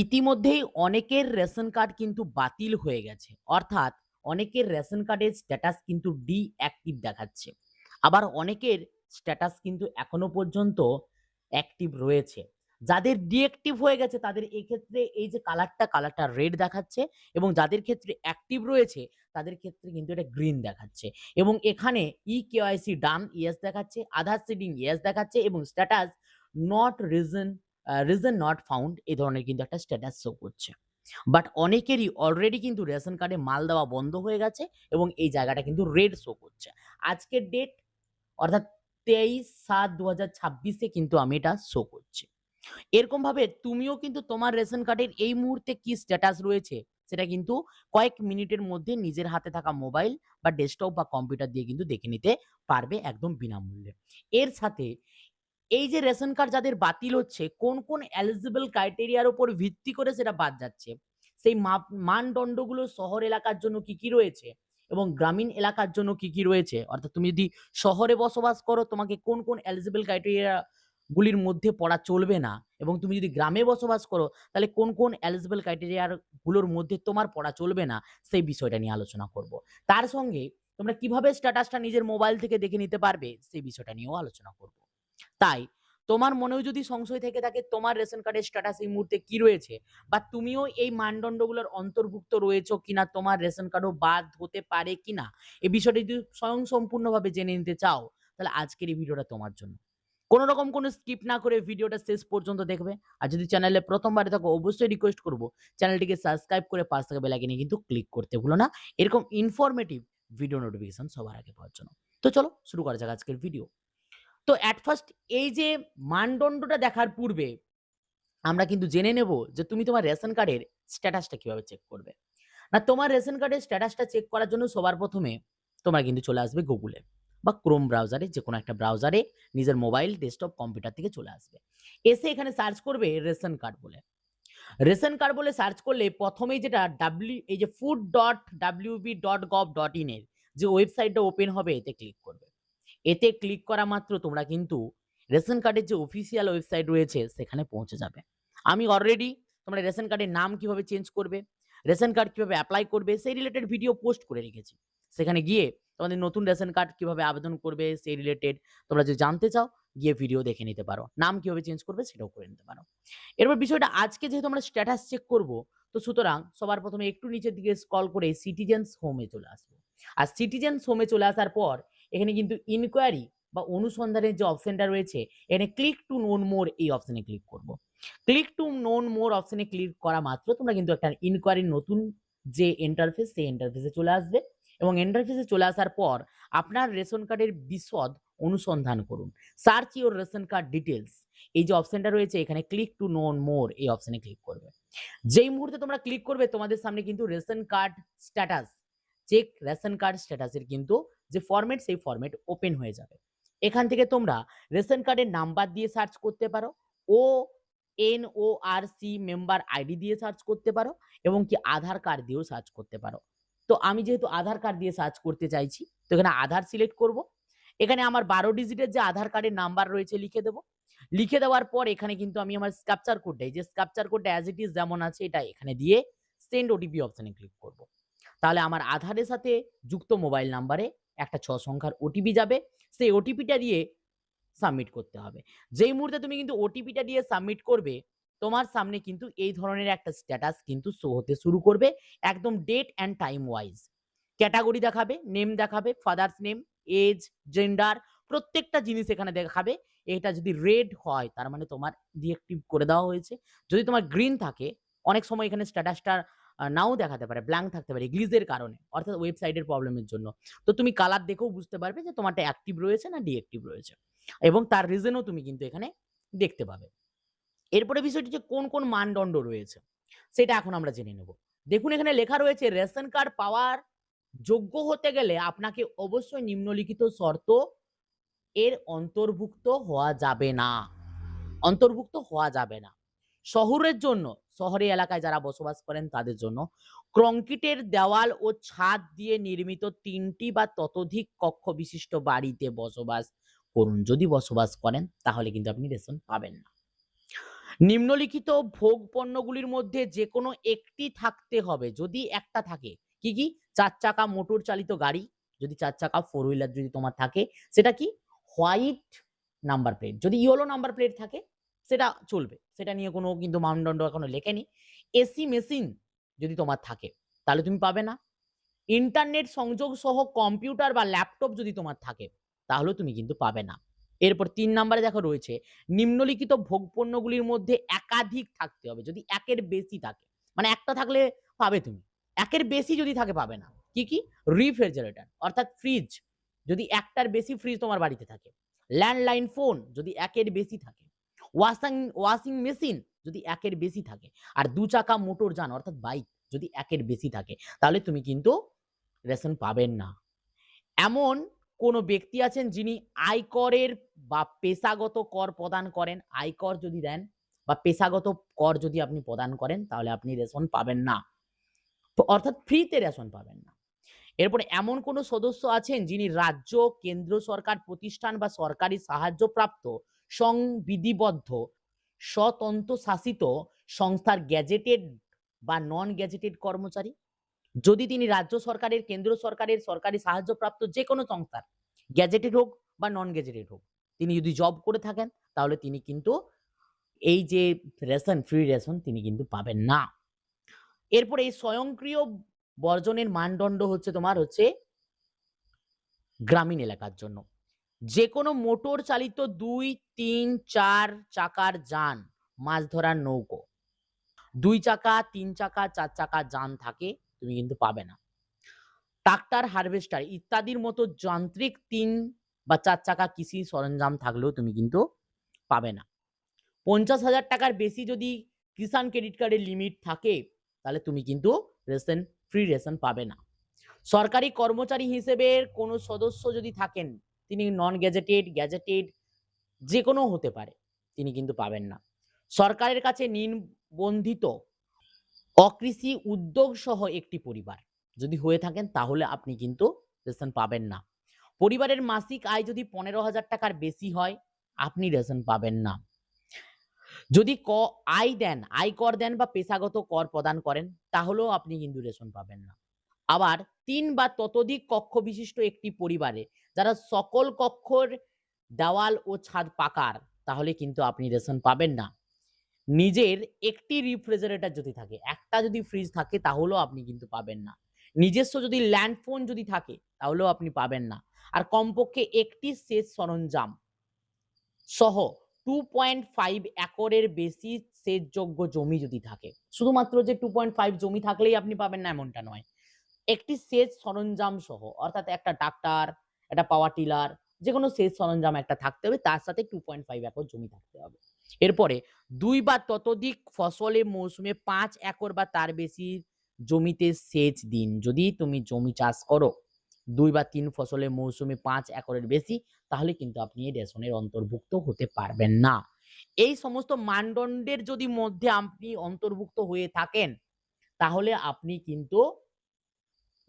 ইতিমধ্যেই অনেকের ration card কিন্তু বাতিল হয়ে গেছে। অর্থাৎ অনেকের রেশন কার্ডের স্ট্যাটাস কিন্তু ডিঅ্যাক্টিভ দেখাচ্ছে। আবার অনেকের স্ট্যাটাস কিন্তু এখনো পর্যন্ত অ্যাক্টিভ রয়েছে। যাদের ডিঅ্যাক্টিভ হয়ে গেছে তাদের এক্ষেত্রে এই যে কালারটা রেড দেখাচ্ছে এবং যাদের ক্ষেত্রে অ্যাক্টিভ রয়েছে তাদের ক্ষেত্রে কিন্তু এটা গ্রিন দেখাচ্ছে। এবং এখানে ইকেওয়াইসি ডান ইয়েস দেখাচ্ছে, আধার সিডিং ইয়েস দেখাচ্ছে এবং status not reason not found এই ধরনের কিন্তু একটা স্ট্যাটাস শো করছে। বাট অনেকেরই অলরেডি কিন্তু রেশন কার্ডে মাল দেওয়া বন্ধ হয়ে গেছে এবং এই জায়গাটা কিন্তু রেড শো করছে। আজকের ডেট অর্থাৎ 23/7/2026 এ কিন্তু আমি এটা শো করছি। এরকমভাবে তুমিও কিন্তু তোমার রেশন কার্ডের এই মুহূর্তে কি স্ট্যাটাস রয়েছে সেটা কিন্তু কয়েক মিনিটের মধ্যে নিজের হাতে থাকা মোবাইল বা ডেস্কটপ বা কম্পিউটার দিয়ে কিন্তু দেখে নিতে পারবে একদম বিনামূল্যে। এর সাথে এই যে রেশন কার্ড যাদের বাতিল হচ্ছে, কোন এলিজিবল ক্রাইটেরিয়ার উপর ভিত্তি করে সেটা বাদ যাচ্ছে, সেই মানদণ্ডগুলো শহর এলাকার জন্য কি রয়েছে এবং গ্রামীণ এলাকার জন্য কি রয়েছে। অর্থাৎ তুমি যদি শহরে বসবাস করো তোমাকে কোন এলিজিবল ক্রাইটেরিয়া গুলির মধ্যে পড়া চলবে না এবং তুমি যদি গ্রামে বসবাস করো তাহলে কোন এলিজিবল ক্রাইটেরিয়ার গুলোর মধ্যে তোমার পড়া চলবে না, সেই বিষয়টা নিয়ে আলোচনা করব। তার সঙ্গে তোমরা কিভাবে স্ট্যাটাসটা নিজের মোবাইল থেকে দেখে নিতে পারবে সেই বিষয়টা নিয়েও আলোচনা করব। তাই তোমার মনেও যদি সংশয় থেকে থাকে তোমার রেশন কার্ডের স্ট্যাটাস এই মুহূর্তে কি রয়েছে বা তুমিও এই মানদণ্ডগুলোর অন্তর্ভুক্ত রয়েছো কিনা, তোমার রেশন কার্ডও বাদ হতে পারে কিনা, এই বিষয়টা যদি স্বয়ংসম্পূর্ণভাবে জেনে নিতে চাও তাহলে আজকের এই ভিডিওটা তোমার জন্য। কোনো রকম কোনো স্কিপ না করে ভিডিওটা শেষ পর্যন্ত দেখবে। আর যদি চ্যানেলে প্রথমবারে থাকো অবশ্যই রিকোয়েস্ট করব চ্যানেলটিকে সাবস্ক্রাইব করে পাশ থাকা বেল আইকনে কিন্তু ক্লিক করতে ভুলো না, এরকম ইনফরমেটিভ ভিডিও নোটিফিকেশন সবার আগে পাওয়ার জন্য। তো চলো শুরু করা যাক আজকের ভিডিও। তো এট ফার্স্ট এই যে মানদণ্ডটা দেখার পূর্বে আমরা কিন্তু জেনে নেব যে তুমি তোমার রেশন কার্ডের স্ট্যাটাসটা কিভাবে চেক করবে। না, তোমার রেশন কার্ডের স্ট্যাটাসটা চেক করার জন্য সবার প্রথমে তোমরা কিন্তু চলে আসবে গুগলে বা ক্রোম ব্রাউজারে, যে কোনো একটা ব্রাউজারে নিজের মোবাইল ডেস্কটপ কম্পিউটার থেকে চলে আসবে। এসে এখানে সার্চ করবে রেশন কার্ড বলে। রেশন কার্ড বলে সার্চ করলে প্রথমেই যেটা এই যে food.wb.gov.in এর যে ওয়েবসাইটটা ওপেন হবে এতে ক্লিক করবে। এতে ক্লিক করা মাত্র তোমরা কিন্তু রেশন কার্ডের যে অফিসিয়াল ওয়েবসাইট রয়েছে সেখানে পৌঁছে যাবে। আমি অলরেডি তোমরা রেশন কার্ডের নাম কিভাবে চেঞ্জ করবে, রেশন কার্ড কিভাবে অ্যাপ্লাই করবে সেই রিলেটেড ভিডিও পোস্ট করে রেখেছি। সেখানে গিয়ে তোমাদের নতুন রেশন কার্ড কিভাবে আবেদন করবে সেই রিলেটেড তোমরা যদি জানতে চাও গিয়ে ভিডিও দেখে নিতে পারো। নাম কিভাবে চেঞ্জ করবে সেটাও করে নিতে পারো। এরপর বিষয়টা আজকে যেহেতু আমরা স্ট্যাটাস চেক করব, তো সুতরাং সবার প্রথমে একটু নিচের দিকে স্ক্রল করে সিটিজেন্স হোমে চলে আসবো। আর সিটিজেন্স হোমে চলে আসার পর এখানে কিন্তু ইনকোয়ারি বা অনুসন্ধানের যে অপশনটা রয়েছে এখানে ক্লিক টু নোন মোর এই অপশনে ক্লিক করব। ক্লিক টু নোন মোর অপশনে ক্লিক করা মাত্র তোমরা কিন্তু একটা ইনকোয়ারির নতুন যে ইন্টারফেস সেই ইন্টারফেসে চলে আসবে এবং ইন্টারফেসে চলে আসার পর আপনার রেশন কার্ডের বিশদ অনুসন্ধান করুন। Search your ration card details এই যে অপশনটা রয়েছে এখানে ক্লিক টু নোন মোর এই অপশনে ক্লিক করবে। যেই মুহূর্তে তোমরা ক্লিক করবে তোমাদের সামনে কিন্তু ration card status check ration card স্ট্যাটাসের কিন্তু যে ফরম্যাট সেই ফরম্যাট ওপেন হয়ে যাবে। এখান থেকে তোমরা রেশন কার্ডের নাম্বার দিয়ে সার্চ করতে পারো, ও এনওআরসি মেম্বার আইডি দিয়ে সার্চ করতে পারো এবং কি আধার কার্ড দিয়েও সার্চ করতে পারো। তো আমি যেহেতু আধার কার্ড দিয়ে সার্চ করতে চাইছি তো এখানে আধার সিলেক্ট করব। এখানে আমার 12 ডিজিটের যে আধার কার্ডের নাম্বার রয়েছে লিখে দেবো। লিখে দেওয়ার পর এখানে কিন্তু আমি আমার ক্যাপচার কোডটা, এই যে ক্যাপচার কোডটা অ্যাজ ইট ইজ যেমন আছে এটা এখানে দিয়ে সেন্ড ওটিপি অপশনে ক্লিক করব। তাহলে আমার আধারের সাথে যুক্ত মোবাইল নাম্বারে একটা 6 সংখ্যার ওটিপি যাবে। সেই ওটিপিটা দিয়ে সাবমিট করতে হবে। যেই মুহূর্তে তুমি কিন্তু ওটিপিটা দিয়ে সাবমিট করবে তোমার সামনে কিন্তু এই ধরনের একটা স্ট্যাটাস কিন্তু শো হতে শুরু করবে, একদম date and time wise. Category দেখাবে, নেম দেখাবে, ফাদার্স নেম, এজ, জেন্ডার, প্রত্যেকটা জিনিস এখানে দেখাবে। এটা যদি রেড হয় তার মানে তোমার ডিঅ্যাক্টিভ করে দেওয়া হয়েছে। যদি তোমার গ্রিন থাকে, অনেক সময় এখানে স্ট্যাটাসটা নাও দেখাতে পারে, ব্ল্যাঙ্ক থাকতে পারে গ্লিজের কারণে অর্থাৎ ওয়েবসাইটের প্রবলেমের জন্য। তো তুমি কালার দেখেও বুঝতে পারবে যে তোমারটা অ্যাক্টিভ রয়েছে না ডিঅ্যাক্টিভ রয়েছে এবং তার রিজনও তুমি কিন্তু এখানে দেখতে পাবে। এরপরে বিষয়টি যে কোন মানদণ্ড রয়েছে সেটা এখন আমরা জেনে নেব। দেখুন এখানে লেখা রয়েছে রেশন কার্ড পাওয়ার যোগ্য হতে গেলে আপনাকে অবশ্যই নিম্নলিখিত শর্ত এর অন্তর্ভুক্ত হওয়া যাবে না। অন্তর্ভুক্ত হওয়া যাবে না। শহরের জন্য, শহরি এলাকায় যারা বসবাস করেন তাদের জন্য কংক্রিটের দেওয়াল ও ছাদ দিয়ে নির্মিত ৩টি বা ততোধিক কক্ষ বিশিষ্ট বাড়িতে বসবাস করুন। যদি বসবাস করেন তাহলে কিন্তু আপনি রেশন পাবেন না। নিম্নলিখিত ভোগ পণ্যগুলির মধ্যে যেকোনো একটি থাকতে হবে। যদি একটা থাকে, কি কি? ৪ চাকা মোটর চালিত গাড়ি, যদি ৪ চাকা ফোর হুইলার যদি তোমার থাকে, সেটা কি? White number plate. যদি ইয়েলো নাম্বার প্লেট থাকে সেটা চলবে, সেটা নিয়ে কোনো কিন্তু মানদণ্ড এখনো লেখেনি। এসি মেশিন যদি তোমার থাকে তাহলে তুমি পাবে না। ইন্টারনেট সংযোগ সহ কম্পিউটার বা ল্যাপটপ যদি তোমার থাকে তাহলে তুমি কিন্তু পাবে না। এরপর ৩ নাম্বারে দেখো রয়েছে নিম্নলিখিত ভোগপণ্যগুলির মধ্যে একাধিক থাকতে হবে। যদি একের বেশি থাকে, মানে একটা থাকলে পাবে তুমি, একের বেশি যদি থাকে পাবে না। কি কি? রেফ্রিজারেটর অর্থাৎ ফ্রিজ, যদি একটার বেশি ফ্রিজ তোমার বাড়িতে থাকে। ল্যান্ডলাইন ফোন যদি একের বেশি থাকে। ওয়াশিং মেশিন যদি একের বেশি থাকে। আর ২ চাকা মোটর যান অর্থাৎ বাইক যদি একের বেশি থাকে তাহলে তুমি কিন্তু রেশন পাবেন না। এমন কোন ব্যক্তি আছেন যিনি আয়করের বা পেশাগত কর প্রদান করেন? আয়কর যদি দেন বা পেশাগত কর যদি আপনি প্রদান করেন তাহলে আপনি রেশন পাবেন না। তো অর্থাৎ ফ্রিতে রেশন পাবেন না। এরপরে এমন কোন সদস্য আছেন যিনি রাজ্য, কেন্দ্র সরকার প্রতিষ্ঠান বা সরকারি সাহায্যপ্রাপ্ত সংবিধিবদ্ধ স্বতন্ত্রশাসিত সংস্থার গ্যাজেটেড বা নন গ্যাজেটেড কর্মচারী? যদি তিনি রাজ্য সরকারের, কেন্দ্র সরকারের, সরকারি সাহায্যপ্রাপ্ত যেকোনো সংস্থার গ্যাজেটেড হোক বা নন গ্যাজেটেড হোক, তিনি যদি জব করে থাকেন তাহলে তিনি কিন্তু এই যে রেশন, ফ্রি রেশন তিনি কিন্তু পাবেন না। এরপরে এই স্বয়ংক্রিয় বর্জনের মানদণ্ড হচ্ছে তোমার হচ্ছে গ্রামীণ এলাকার জন্য। যেকোনো মোটর চালিত ২, ৩, ৪ চাকার যান, মাছ ধরার নৌকো, ২ চাকা, ৩ চাকা, ৪ চাকা যান থাকে তুমি কিন্তু পাবে না। ট্রাক্টর, হারভেস্টার ইত্যাদির মতো যান্ত্রিক ৩ বা ৪ চাকা কৃষি সরঞ্জাম থাকলেও তুমি কিন্তু পাবে না। ৫০,০০০ টাকার বেশি যদি কিষাণ ক্রেডিট কার্ডের লিমিট থাকে তাহলে তুমি কিন্তু রেশন, ফ্রি রেশন পাবে না। সরকারি কর্মচারী হিসেবে কোনো সদস্য যদি থাকেন, তিনি নন গ্যাজেটেড, গ্যাজেটেড যেকোনো হতে পারে, তিনি কিন্তু পাবেন না। সরকারের কাছে নিবন্ধিত অকৃষি উদ্যোগ সহ একটি পরিবার যদি হয়ে থাকেন তাহলে আপনি কিন্তু রেশন পাবেন না। পরিবারের মাসিক আয় যদি ১৫,০০০ টাকার বেশি হয় আপনি রেশন পাবেন না। যদি আয় দেন, আয়কর দেন বা পেশাগত কর প্রদান করেন তাহলেও আপনি কিন্তু রেশন পাবেন না। আবার ৩ বা ততোধিক কক্ষ বিশিষ্ট একটি পরিবারে যারা সকল কক্ষর দেওয়াল ও ছাদ পাকার তাহলে কিন্তু আপনি রেশন পাবেন না। নিজের একটি রেফ্রিজারেটর যদি থাকে, একটা যদি ফ্রিজ থাকে তাহলেও আপনি কিন্তু পাবেন না। নিজস্ব যদি ল্যান্ড ফোন যদি থাকে তাহলেও আপনি পাবেন না। আর কমপক্ষে একটি সেচ সরঞ্জাম সহ 2.5 একরের বেশি সেচযোগ্য জমি যদি থাকে। শুধুমাত্র যে 2.5 জমি থাকলেই আপনি পাবেন না এমনটা নয়। একটি সেচ সরঞ্জাম সহ অর্থাৎ একটা ট্রাক্টর, একটা পাওয়ার টিলার যেকোনো সেচ সরঞ্জাম একটা থাকতে হবে, তার সাথে 2.5 একর জমি থাকতে হবে। এরপরে ২ বা ততোধিক ফসলের মৌসুমে ৫ একর বা তার বেশি জমিতে সেচ দিন। যদি তুমি জমি চাষ করো ২ বা ৩ ফসলের মৌসুমে ৫ একরের বেশি তাহলে কিন্তু আপনি এই রেশনের অন্তর্ভুক্ত হতে পারবেন না। এই সমস্ত মানদণ্ডের যদি মধ্যে আপনি অন্তর্ভুক্ত হয়ে থাকেন তাহলে আপনি কিন্তু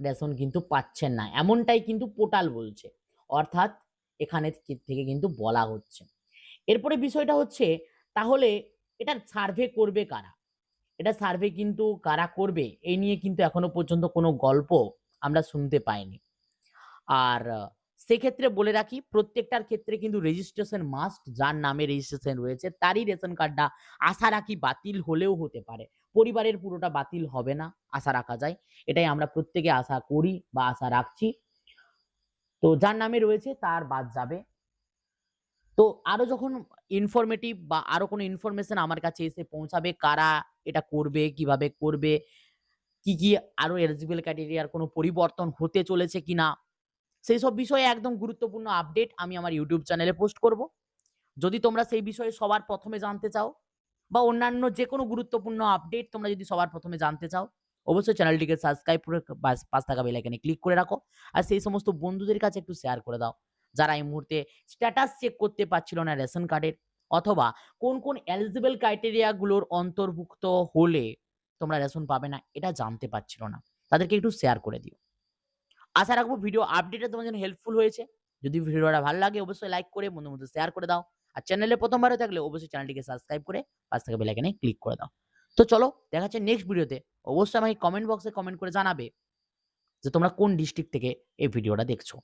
রেশন কিন্তু পাচ্ছেন না, এমনটাই কিন্তু পোর্টাল বলছে, অর্থাৎ এখানে থেকে কিন্তু বলা হচ্ছে। এরপরে বিষয়টা হচ্ছে তাহলে এটা সার্ভে করবে কারা? এটা সার্ভে কিন্তু কারা করবে এই নিয়ে কিন্তু এখনো পর্যন্ত কোনো গল্প আমরা শুনতে পাইনি। আর সেক্ষেত্রে বলে রাখি প্রত্যেকটার ক্ষেত্রে কিন্তু রেজিস্ট্রেশন মাস্ট, যার নামে রেজিস্ট্রেশন রয়েছে তারই রেশন কার্ডটা আশা রাখি বাতিল হলেও হতে পারে। পরিবারের পুরোটা বাতিল হবে না, আশা রাখা যায়। এটাই আমরা প্রত্যেকে আশা করি বা আশা রাখছি। তো যার নামে রয়েছে তার বাদ যাবে। তো আরো যখন ইনফরমেটিভ বা আরো কোনো ইনফরমেশন আমার কাছে এসে পৌঁছাবে, কারা এটা করবে, কিভাবে করবে, কি, কি আরো এলিজিবল ক্রাইটেরিয়ার কোনো পরিবর্তন হতে চলেছে কিনা, সেইসব বিষয়ে একদম গুরুত্বপূর্ণ আপডেট আমি আমার ইউটিউব চ্যানেলে পোস্ট করব। যদি তোমরা সেই বিষয়ে সবার প্রথমে জানতে চাও বা অন্যান্য যেকোনো গুরুত্বপূর্ণ আপডেট তোমরা যদি সবার প্রথমে জানতে চাও, অবশ্যই চ্যানেলটিকে সাবস্ক্রাইব করে পাশে থাকা বেল আইকনে ক্লিক করে রাখো। আর সেই সমস্ত বন্ধুদের কাছে একটু শেয়ার করে দাও যারা এই মুহূর্তে স্ট্যাটাস চেক করতে পারছিল না রেশন কার্ডের, অথবা কোন কোন এলিজিবল ক্রাইটেরিয়া গুলোর অন্তর্ভুক্ত হলে তোমরা রেশন পাবে না এটা জানতে পারছিল না, তাদেরকে একটু শেয়ার করে দিও। আশা রাখবো ভিডিও আপডেটটা তোমার জন্য হেল্পফুল হয়েছে। যদি ভিডিওটা ভালো লাগে অবশ্যই লাইক করে বন্ধুদের মধ্যে শেয়ার করে দাও। আর চ্যানেলে প্রথমবার হয়ে থাকলে অবশ্যই চ্যানেলটিকে সাবস্ক্রাইব করে পাশ থেকে বেল আইকনে ক্লিক করে দাও। তো চলো দেখা হচ্ছে নেক্সট ভিডিওতে। অবশ্যই আমাকে কমেন্ট বক্সে কমেন্ট করে জানাবে যে তোমরা কোন ডিস্ট্রিক্ট থেকে এই ভিডিওটা দেখছো।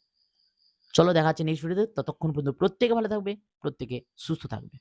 চলো দেখা হচ্ছে নেক্সট ভিডিওতে। ততক্ষণ পর্যন্ত প্রত্যেকে ভালো থাকবে, প্রত্যেকে সুস্থ থাকবে।